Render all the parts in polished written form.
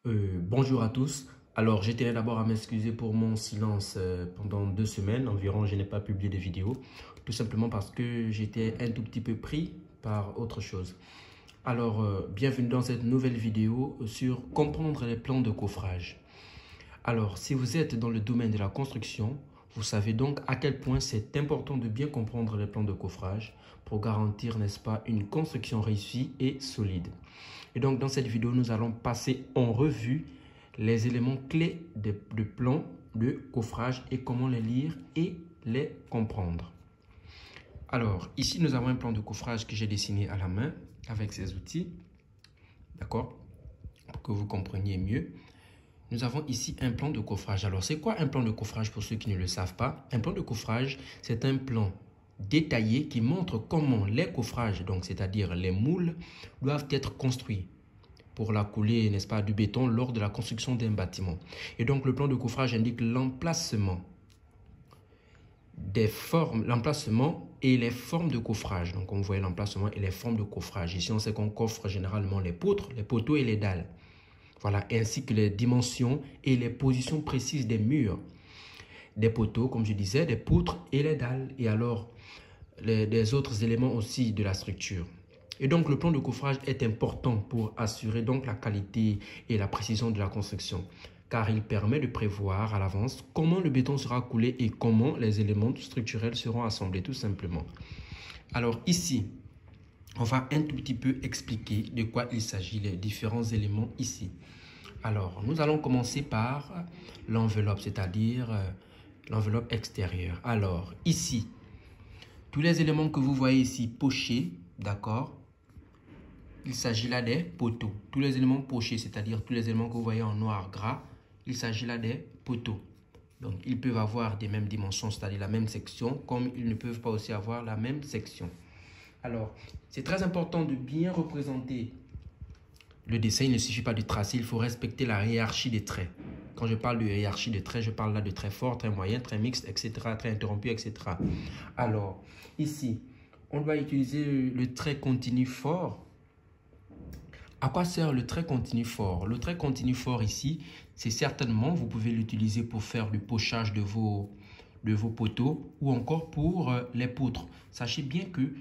Bonjour à tous. Alors, je tenais d'abord à m'excuser pour mon silence pendant 2 semaines environ. Je n'ai pas publié de vidéo, tout simplement parce que j'étais un tout petit peu pris par autre chose. Alors, bienvenue dans cette nouvelle vidéo sur comprendre les plans de coffrage. Alors, si vous êtes dans le domaine de la construction, vous savez donc à quel point c'est important de bien comprendre les plans de coffrage pour garantir, n'est-ce pas, une construction réussie et solide. Et donc, dans cette vidéo, nous allons passer en revue les éléments clés de plan de coffrage et comment les lire et les comprendre. Alors, ici, nous avons un plan de coffrage que j'ai dessiné à la main avec ces outils. D'accord? Pour que vous compreniez mieux. Nous avons ici un plan de coffrage. Alors, c'est quoi un plan de coffrage pour ceux qui ne le savent pas? Un plan de coffrage, c'est un plan détaillé qui montre comment les coffrages, donc c'est-à-dire les moules, doivent être construits pour la coulée, n'est-ce pas, du béton lors de la construction d'un bâtiment. Et donc, le plan de coffrage indique l'emplacement des formes, l'emplacement et les formes de coffrage. Donc, on voit l'emplacement et les formes de coffrage. Ici, on sait qu'on coffre généralement les poutres, les poteaux et les dalles. Voilà, ainsi que les dimensions et les positions précises des murs, des poteaux, comme je disais, des poutres et les dalles. Et alors, des autres éléments aussi de la structure. Et donc, le plan de coffrage est important pour assurer donc la qualité et la précision de la construction, car il permet de prévoir à l'avance comment le béton sera coulé et comment les éléments structurels seront assemblés, tout simplement. Alors ici, on va un tout petit peu expliquer de quoi il s'agit, les différents éléments ici. Alors, nous allons commencer par l'enveloppe, c'est-à-dire l'enveloppe extérieure. Alors, ici, tous les éléments que vous voyez ici pochés, d'accord? Il s'agit là des poteaux. Tous les éléments pochés, c'est-à-dire tous les éléments que vous voyez en noir gras, il s'agit là des poteaux. Donc, ils peuvent avoir des mêmes dimensions, c'est-à-dire la même section, comme ils ne peuvent pas aussi avoir la même section. Alors, c'est très important de bien représenter le dessin. Il ne suffit pas de tracer, il faut respecter la hiérarchie des traits. Quand je parle de hiérarchie des traits, je parle là de traits forts, traits moyens, traits mixtes, etc., traits interrompus, etc. Alors, ici, on doit utiliser le trait continu fort. À quoi sert le trait continu fort? Le trait continu fort ici, c'est certainement, vous pouvez l'utiliser pour faire le pochage de vos poteaux ou encore pour les poutres. Sachez bien que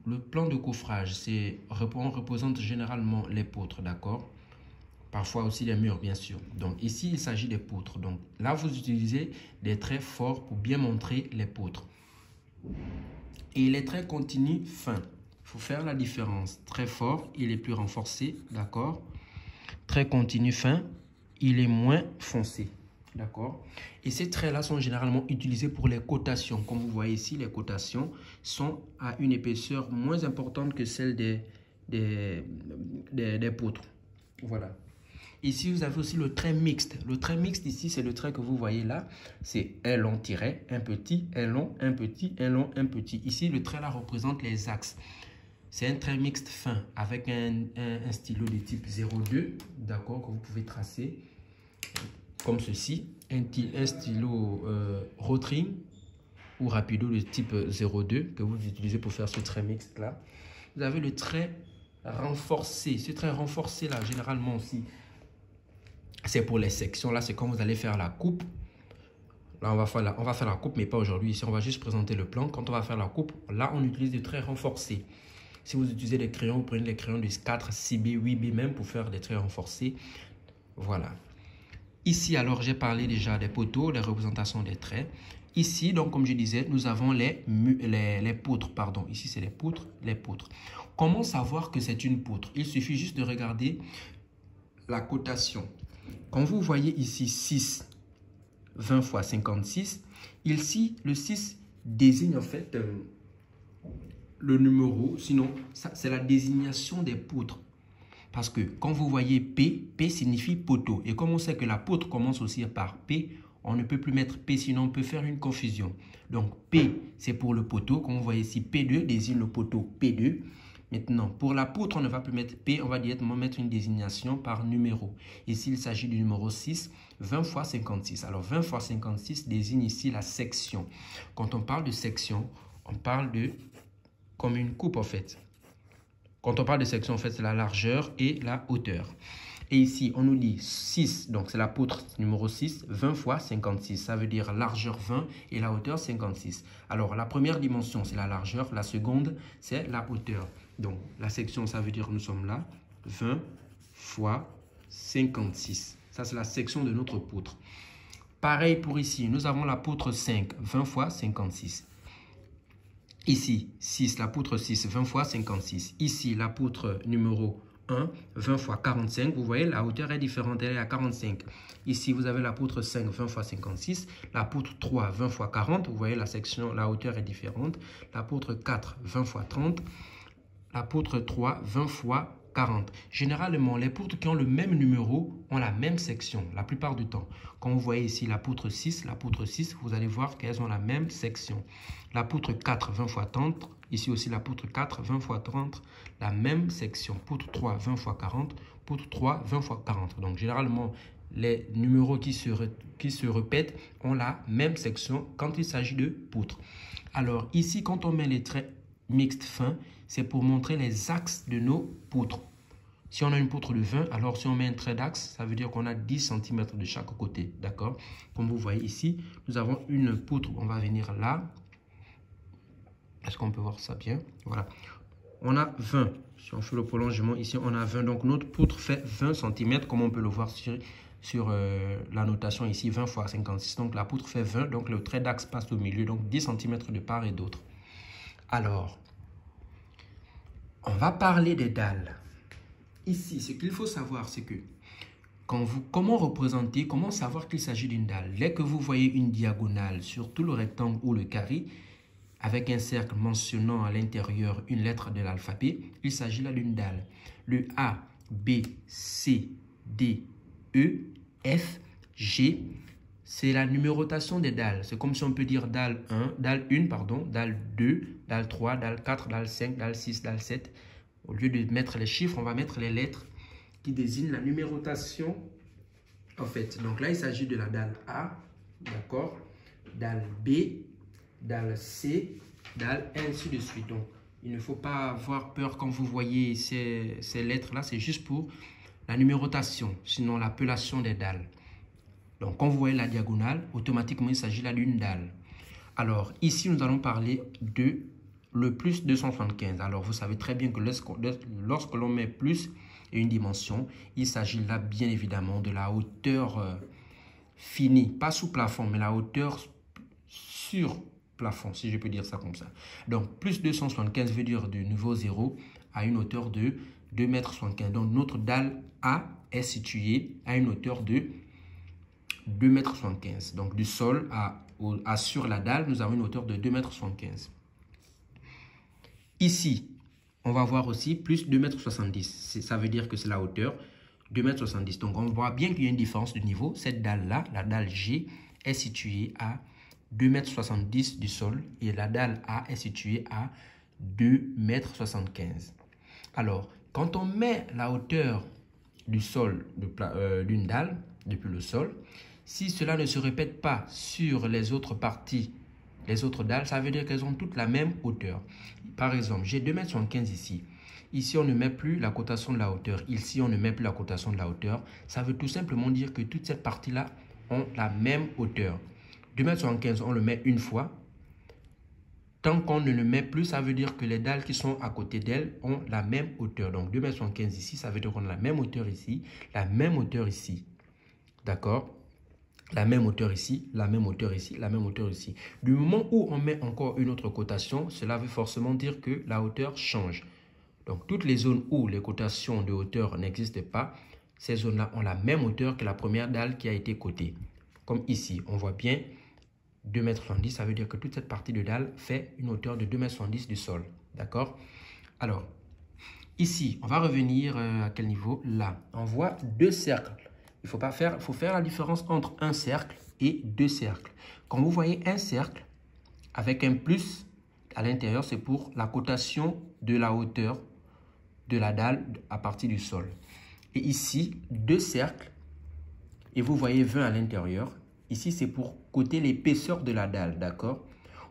le plan de coffrage, on représente généralement les poutres, d'accord? Parfois aussi les murs, bien sûr. Donc ici, il s'agit des poutres. Donc là, vous utilisez des traits forts pour bien montrer les poutres. Et les traits continus fins. Il faut faire la différence. Très fort, il est plus renforcé, d'accord? Très continu fin, il est moins foncé, d'accord? Et ces traits-là sont généralement utilisés pour les cotations. Comme vous voyez ici, les cotations sont à une épaisseur moins importante que celle des poutres. Voilà. Ici, vous avez aussi le trait mixte. Le trait mixte ici, c'est le trait que vous voyez là. C'est un long tiret, un petit, un long, un petit, un long, un petit. Ici, le trait là représente les axes. C'est un trait mixte fin avec un stylo de type 02, d'accord, que vous pouvez tracer comme ceci. Un stylo Rotring ou Rapido de type 02 que vous utilisez pour faire ce trait mixte là. Vous avez le trait renforcé. Ce trait renforcé là, généralement aussi, c'est pour les sections. Là, c'est quand vous allez faire la coupe. Là, on va faire la coupe, mais pas aujourd'hui. Ici, on va juste présenter le plan. Quand on va faire la coupe, là, on utilise des traits renforcés. Si vous utilisez des crayons, vous prenez les crayons de 4, 6B, 8B même pour faire des traits renforcés. Voilà. Ici, alors, j'ai parlé déjà des poteaux, les représentations des traits. Ici, donc, comme je disais, nous avons les poutres. Pardon, ici, c'est les poutres, les poutres. Comment savoir que c'est une poutre? Il suffit juste de regarder la cotation. Quand vous voyez ici 6, 20 fois 56, ici, le 6 désigne en fait le numéro, sinon c'est la désignation des poutres. Parce que quand vous voyez P, P signifie poteau. Et comme on sait que la poutre commence aussi par P, on ne peut plus mettre P, sinon on peut faire une confusion. Donc P, c'est pour le poteau. Comme vous voyez ici, P2 désigne le poteau P2. Maintenant, pour la poutre, on ne va plus mettre P, on va directement mettre une désignation par numéro. Ici, il s'agit du numéro 6, 20 fois 56. Alors, 20 fois 56 désigne ici la section. Quand on parle de section, on parle de comme une coupe en fait. Quand on parle de section, en fait, c'est la largeur et la hauteur. Et ici, on nous dit 6, donc c'est la poutre numéro 6, 20 fois 56. Ça veut dire largeur 20 et la hauteur 56. Alors, la première dimension, c'est la largeur. La seconde, c'est la hauteur. Donc, la section, ça veut dire nous sommes là, 20 fois 56. Ça, c'est la section de notre poutre. Pareil pour ici, nous avons la poutre 5, 20 fois 56. Ici, 6, la poutre 6, 20 fois 56. Ici, la poutre numéro 1, 20 fois 45. Vous voyez, la hauteur est différente, elle est à 45. Ici, vous avez la poutre 5, 20 fois 56. La poutre 3, 20 fois 40. Vous voyez, la hauteur est différente. La poutre 4, 20 fois 30. La poutre 3, 20 fois 40. Généralement, les poutres qui ont le même numéro ont la même section, la plupart du temps. Quand vous voyez ici la poutre 6, vous allez voir qu'elles ont la même section. La poutre 4, 20 fois 30. Ici aussi, la poutre 4, 20 fois 30, la même section. Poutre 3, 20 fois 40. Poutre 3, 20 fois 40. Donc, généralement, les numéros qui se répètent ont la même section quand il s'agit de poutres. Alors, ici, quand on met les traits mixtes fins, c'est pour montrer les axes de nos poutres. Si on a une poutre de 20, alors si on met un trait d'axe, ça veut dire qu'on a 10 cm de chaque côté. D'accord? Comme vous voyez ici, nous avons une poutre. On va venir là. Est-ce qu'on peut voir ça bien? Voilà. On a 20. Si on fait le prolongement ici, on a 20. Donc, notre poutre fait 20 cm, comme on peut le voir sur la notation ici, 20 fois 56. Donc, la poutre fait 20. Donc, le trait d'axe passe au milieu. Donc, 10 cm de part et d'autre. Alors, on va parler des dalles. Ici, ce qu'il faut savoir, c'est que comment savoir qu'il s'agit d'une dalle? Dès que vous voyez une diagonale sur tout le rectangle ou le carré, avec un cercle mentionnant à l'intérieur une lettre de l'alphabet, il s'agit là d'une dalle. Le A, B, C, D, E, F, G, c'est la numérotation des dalles. C'est comme si on peut dire dalle 1, dalle 1, pardon, dalle 2, dalle 3, dalle 4, dalle 5, dalle 6, dalle 7. Au lieu de mettre les chiffres, on va mettre les lettres qui désignent la numérotation. En fait, donc là, il s'agit de la dalle A, d'accord, dalle B, dalle C, dalle, ainsi de suite. Donc, il ne faut pas avoir peur quand vous voyez ces lettres-là. C'est juste pour la numérotation, sinon l'appellation des dalles. Donc, quand vous voyez la diagonale, automatiquement, il s'agit là d'une dalle. Alors, ici, nous allons parler de le plus 275. Alors, vous savez très bien que lorsque l'on met plus et une dimension, il s'agit là, bien évidemment, de la hauteur finie. Pas sous plafond, mais la hauteur sur plafond, si je peux dire ça comme ça. Donc, plus 275 veut dire du niveau 0 à une hauteur de 2,75 m. Donc, notre dalle A est située à une hauteur de 2,75 m. Donc, du sol à sur la dalle, nous avons une hauteur de 2,75 m. Ici, on va voir aussi plus 2,70 m. Ça veut dire que c'est la hauteur 2,70 m. Donc, on voit bien qu'il y a une différence de niveau. Cette dalle-là, la dalle G, est située à 2,70 m du sol et la dalle A est située à 2,75 m. Alors, quand on met la hauteur du sol d'une dalle depuis le sol, si cela ne se répète pas sur les autres parties, les autres dalles, ça veut dire qu'elles ont toutes la même hauteur. Par exemple, j'ai 2,75 m ici. Ici, on ne met plus la cotation de la hauteur. Ici, on ne met plus la cotation de la hauteur. Ça veut tout simplement dire que toute cette partie-là ont la même hauteur. 2,75 m, on le met une fois. Tant qu'on ne le met plus, ça veut dire que les dalles qui sont à côté d'elles ont la même hauteur. Donc 2,75 m ici, ça veut dire qu'on a la même hauteur ici, la même hauteur ici. D'accord? La même hauteur ici, la même hauteur ici, la même hauteur ici. Du moment où on met encore une autre cotation, cela veut forcément dire que la hauteur change. Donc toutes les zones où les cotations de hauteur n'existent pas, ces zones-là ont la même hauteur que la première dalle qui a été cotée. Comme ici, on voit bien 2,70 m, ça veut dire que toute cette partie de dalle fait une hauteur de 2,70 m du sol. D'accord? Alors, ici, on va revenir à quel niveau? Là, on voit deux cercles. Il faut faire la différence entre un cercle et deux cercles. Quand vous voyez un cercle avec un plus à l'intérieur, c'est pour la cotation de la hauteur de la dalle à partir du sol. Et ici, deux cercles, et vous voyez 20 à l'intérieur. Ici, c'est pour coter l'épaisseur de la dalle, d'accord?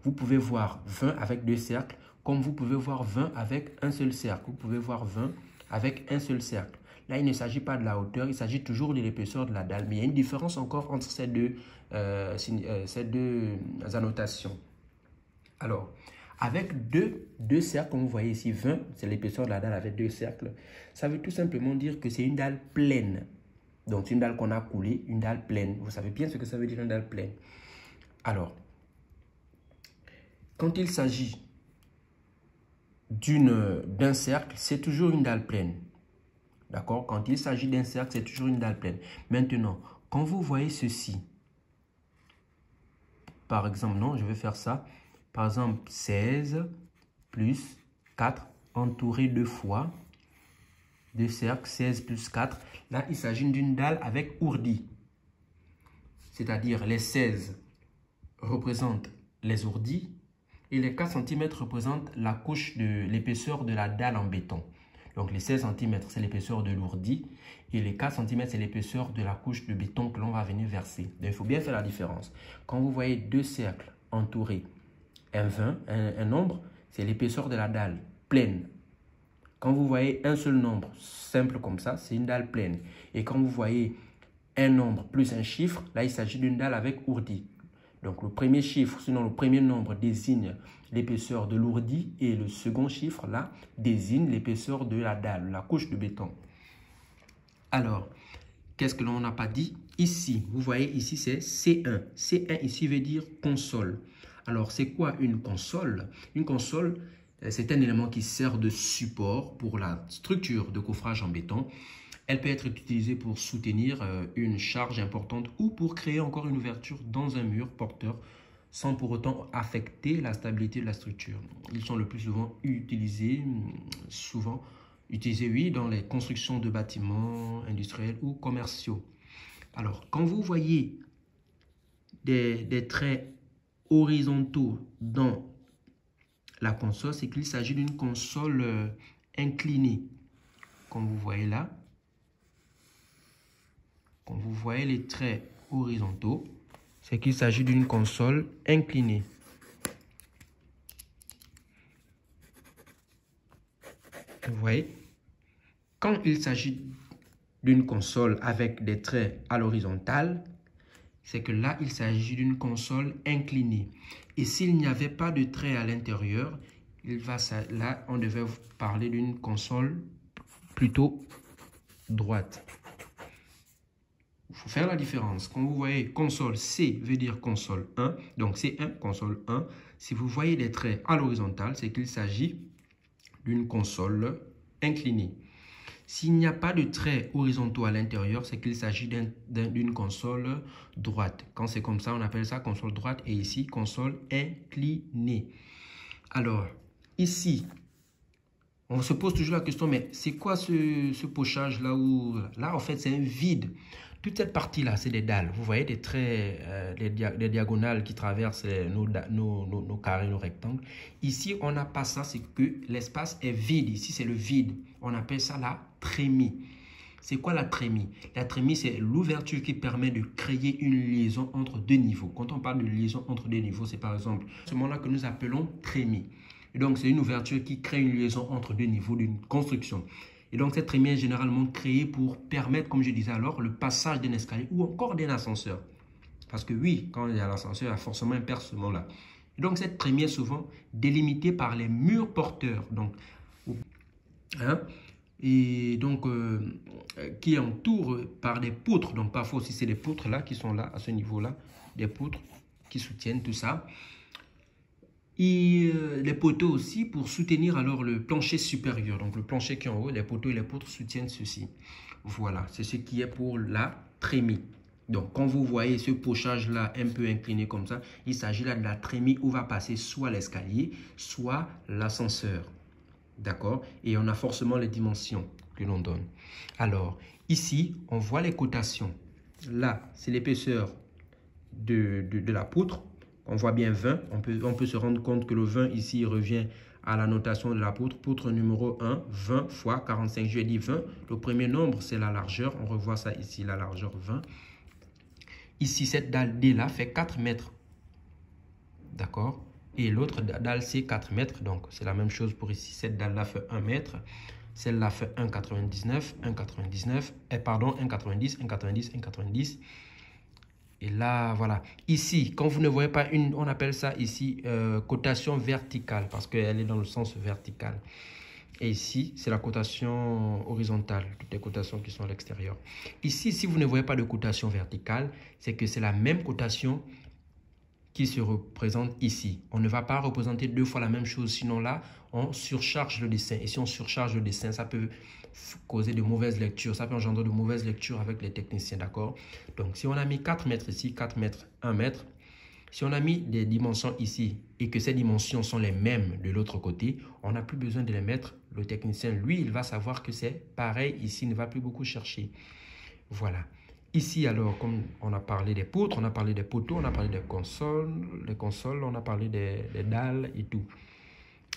Vous pouvez voir 20 avec deux cercles, comme vous pouvez voir 20 avec un seul cercle. Vous pouvez voir 20 avec un seul cercle. Là, il ne s'agit pas de la hauteur, il s'agit toujours de l'épaisseur de la dalle. Mais il y a une différence encore entre ces deux annotations. Alors, avec deux cercles, comme vous voyez ici, 20, c'est l'épaisseur de la dalle avec 2 cercles. Ça veut tout simplement dire que c'est une dalle pleine. Donc, c'est une dalle qu'on a coulée, une dalle pleine. Vous savez bien ce que ça veut dire une dalle pleine. Alors, quand il s'agit d'un cercle, c'est toujours une dalle pleine. D'accord? Quand il s'agit d'un cercle, c'est toujours une dalle pleine. Maintenant, quand vous voyez ceci, par exemple, non, je vais faire ça. Par exemple, 16 plus 4 entouré 2 fois. 2 cercles, 16 plus 4. Là, il s'agit d'une dalle avec ourdi. C'est-à-dire les 16 représentent les ourdis et les 4 cm représentent la couche de l'épaisseur de la dalle en béton. Donc les 16 cm, c'est l'épaisseur de l'ourdi et les 4 cm, c'est l'épaisseur de la couche de béton que l'on va venir verser. Donc il faut bien faire la différence. Quand vous voyez 2 cercles entourés, un nombre, c'est l'épaisseur de la dalle pleine. Quand vous voyez un seul nombre simple comme ça, c'est une dalle pleine. Et quand vous voyez un nombre plus un chiffre, là il s'agit d'une dalle avec ourdi. Donc le premier chiffre, sinon le premier nombre désigne l'épaisseur de l'ourdi et le second chiffre là désigne l'épaisseur de la dalle, la couche de béton. Alors, qu'est-ce que l'on n'a pas dit? Ici, vous voyez ici c'est C1. C1 ici veut dire console. Alors c'est quoi une console? Une console, c'est un élément qui sert de support pour la structure de coffrage en béton. Elle peut être utilisée pour soutenir une charge importante ou pour créer encore une ouverture dans un mur porteur sans pour autant affecter la stabilité de la structure. Ils sont le plus souvent utilisés, oui, dans les constructions de bâtiments industriels ou commerciaux. Alors, quand vous voyez des traits horizontaux dans la console, c'est qu'il s'agit d'une console inclinée. Comme vous voyez là, quand vous voyez les traits horizontaux, c'est qu'il s'agit d'une console inclinée. Vous voyez, quand il s'agit d'une console avec des traits à l'horizontale, c'est que là, il s'agit d'une console inclinée. Et s'il n'y avait pas de traits à l'intérieur, là, on devait parler d'une console plutôt droite. Il faut faire la différence. Quand vous voyez console C veut dire console 1, donc C1, console 1. Si vous voyez des traits à l'horizontale, c'est qu'il s'agit d'une console inclinée. S'il n'y a pas de traits horizontaux à l'intérieur, c'est qu'il s'agit d'une console droite. Quand c'est comme ça, on appelle ça console droite et ici, console inclinée. Alors, ici, on se pose toujours la question, mais c'est quoi ce pochage là où... Là, en fait, c'est un vide. Toute cette partie-là, c'est des dalles. Vous voyez des traits, des diagonales qui traversent nos carrés, nos rectangles. Ici, on n'a pas ça, c'est que l'espace est vide. Ici, c'est le vide. On appelle ça la trémie. C'est quoi la trémie? La trémie, c'est l'ouverture qui permet de créer une liaison entre deux niveaux. Quand on parle de liaison entre deux niveaux, c'est par exemple ce moment-là que nous appelons trémie. Et donc, c'est une ouverture qui crée une liaison entre deux niveaux d'une construction. Et donc, cette trémie est généralement créée pour permettre, comme je disais alors, le passage d'un escalier ou encore d'un ascenseur. Parce que oui, quand il y a l'ascenseur, il y a forcément un percement là. Et donc, cette trémie est souvent délimitée par les murs porteurs. Donc, qui entourent par des poutres. Donc, parfois aussi, c'est des poutres là qui sont là, à ce niveau-là. Des poutres qui soutiennent tout ça. Et les poteaux aussi pour soutenir alors le plancher supérieur. Donc le plancher qui est en haut, les poteaux et les poutres soutiennent ceci. Voilà, c'est ce qui est pour la trémie. Donc quand vous voyez ce pochage là un peu incliné comme ça, il s'agit là de la trémie où va passer soit l'escalier, soit l'ascenseur. D'accord? Et on a forcément les dimensions que l'on donne. Alors ici, on voit les cotations. Là, c'est l'épaisseur de la poutre. On voit bien 20, on peut se rendre compte que le 20 ici revient à la notation de la poutre. Poutre numéro 1, 20 fois 45, je lui ai dit 20. Le premier nombre, c'est la largeur. On revoit ça ici, la largeur 20. Ici, cette dalle D là fait 4 mètres. D'accord? Et l'autre dalle C, 4 mètres. Donc, c'est la même chose pour ici. Cette dalle là fait 1 mètre. Celle-là fait 1,99, 1,99, pardon, 1,90, 1,90, 1,90. Et là, voilà. Ici, quand vous ne voyez pas une, on appelle ça ici cotation verticale parce qu'elle est dans le sens vertical. Et ici, c'est la cotation horizontale, toutes les cotations qui sont à l'extérieur. Ici, si vous ne voyez pas de cotation verticale, c'est que c'est la même cotation qui se représente ici. On ne va pas représenter deux fois la même chose, sinon là, on surcharge le dessin. Et si on surcharge le dessin, ça peut causer de mauvaises lectures, ça peut engendrer de mauvaises lectures avec les techniciens, d'accord? Donc, si on a mis 4 mètres ici, 4 mètres, 1 mètre, si on a mis des dimensions ici et que ces dimensions sont les mêmes de l'autre côté, on n'a plus besoin de les mettre. Le technicien, lui, il va savoir que c'est pareil ici, il ne va plus beaucoup chercher. Voilà. Ici, alors, comme on a parlé des poutres, on a parlé des poteaux, on a parlé des consoles, on a parlé des dalles et tout.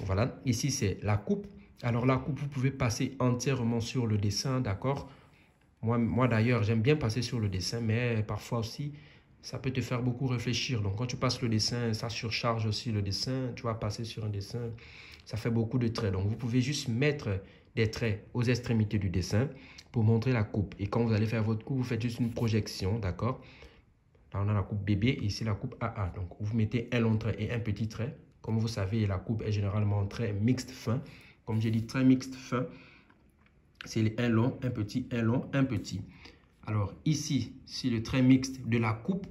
Voilà. Ici, c'est la coupe. Alors, la coupe, vous pouvez passer entièrement sur le dessin, d'accord? Moi d'ailleurs, j'aime bien passer sur le dessin, mais parfois aussi, ça peut te faire beaucoup réfléchir. Donc, quand tu passes le dessin, ça surcharge aussi le dessin. Tu vas passer sur un dessin, ça fait beaucoup de traits. Donc, vous pouvez juste mettre des traits aux extrémités du dessin pour montrer la coupe. Et quand vous allez faire votre coupe, vous faites juste une projection, d'accord? Là, on a la coupe bébé et ici la coupe AA. Donc, vous mettez un long trait et un petit trait. Comme vous savez, la coupe est généralement un trait mixte fin. Comme j'ai dit, trait mixte fin, c'est un long, un petit, un long, un petit. Alors ici, si le trait mixte de la coupe,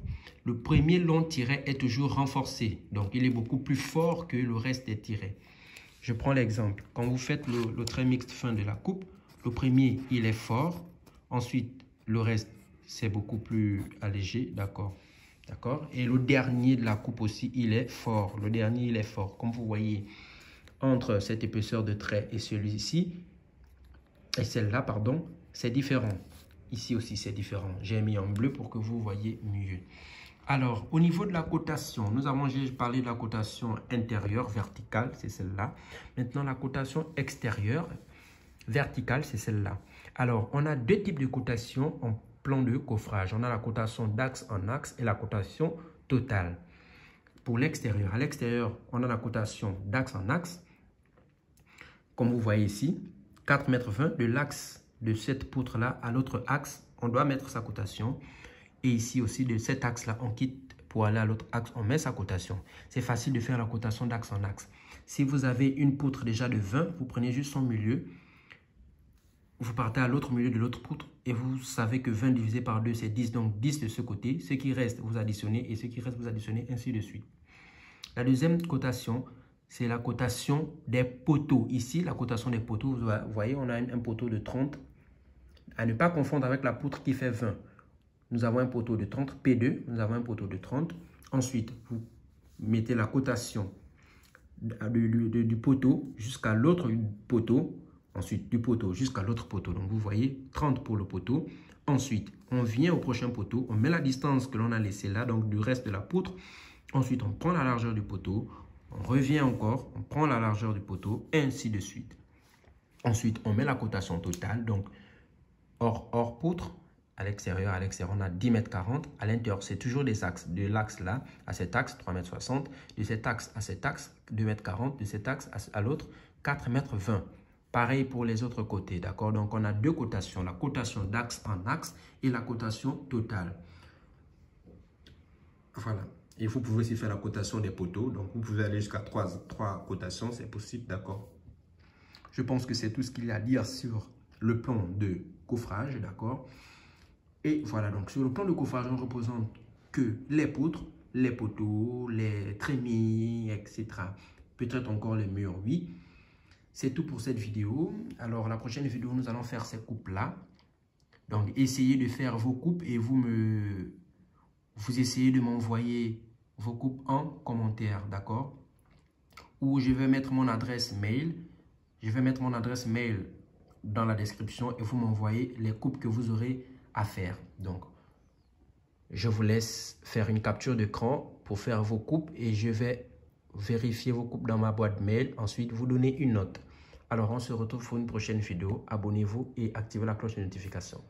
le premier long tiret est toujours renforcé. Donc, il est beaucoup plus fort que le reste des tirets. Je prends l'exemple. Quand vous faites le trait mixte fin de la coupe, le premier, il est fort. Ensuite, le reste, c'est beaucoup plus allégé, d'accord? D'accord? Et le dernier de la coupe aussi, il est fort. Le dernier, il est fort. Comme vous voyez, entre cette épaisseur de trait et celui-ci, et celle-là, pardon, c'est différent. Ici aussi, c'est différent. J'ai mis en bleu pour que vous voyez mieux. Alors, au niveau de la cotation, nous avons parlé de la cotation intérieure, verticale, c'est celle-là. Maintenant, la cotation extérieure, verticale, c'est celle-là. Alors, on a deux types de cotation en plan de coffrage. On a la cotation d'axe en axe et la cotation totale. Pour l'extérieur, à l'extérieur, on a la cotation d'axe en axe. Comme vous voyez ici, 4,20 m de l'axe de cette poutre-là à l'autre axe, on doit mettre sa cotation. Et ici aussi, de cet axe-là, on quitte pour aller à l'autre axe, on met sa cotation. C'est facile de faire la cotation d'axe en axe. Si vous avez une poutre déjà de 20, vous prenez juste son milieu. Vous partez à l'autre milieu de l'autre poutre et vous savez que 20 divisé par 2, c'est 10. Donc 10 de ce côté. Ce qui reste, vous additionnez et ce qui reste, vous additionnez, ainsi de suite. La deuxième cotation, c'est la cotation des poteaux. Ici, la cotation des poteaux, vous voyez, on a un poteau de 30. À ne pas confondre avec la poutre qui fait 20. Nous avons un poteau de 30, P2, nous avons un poteau de 30. Ensuite, vous mettez la cotation du poteau jusqu'à l'autre poteau. Ensuite, du poteau jusqu'à l'autre poteau. Donc, vous voyez, 30 pour le poteau. Ensuite, on vient au prochain poteau. On met la distance que l'on a laissée là, donc du reste de la poutre. Ensuite, on prend la largeur du poteau. On revient encore. On prend la largeur du poteau, ainsi de suite. Ensuite, on met la cotation totale. Donc, hors poutre. À l'extérieur, on a 10,40 m. À l'intérieur, c'est toujours des axes. De l'axe là à cet axe, 3,60 m. De cet axe à cet axe, 2,40 m. De cet axe à l'autre, 4,20 m. Pareil pour les autres côtés, d'accord? Donc, on a deux cotations. La cotation d'axe en axe et la cotation totale. Voilà. Et vous pouvez aussi faire la cotation des poteaux. Donc, vous pouvez aller jusqu'à 3 cotations. C'est possible, d'accord? Je pense que c'est tout ce qu'il y a à dire sur le plan de coffrage, d'accord? Et voilà, donc sur le plan de coffrage, on ne représente que les poutres, les poteaux, les trémies, etc. Peut-être encore les murs, oui. C'est tout pour cette vidéo. Alors, la prochaine vidéo, nous allons faire ces coupes-là. Donc, essayez de faire vos coupes et vous essayez de m'envoyer vos coupes en commentaire, d'accord? Ou je vais mettre mon adresse mail. Je vais mettre mon adresse mail dans la description et vous m'envoyez les coupes que vous aurez à faire. Donc, je vous laisse faire une capture d'écran pour faire vos coupes et je vais vérifier vos coupes dans ma boîte mail. Ensuite, vous donnez une note. Alors, on se retrouve pour une prochaine vidéo. Abonnez-vous et activez la cloche de notification.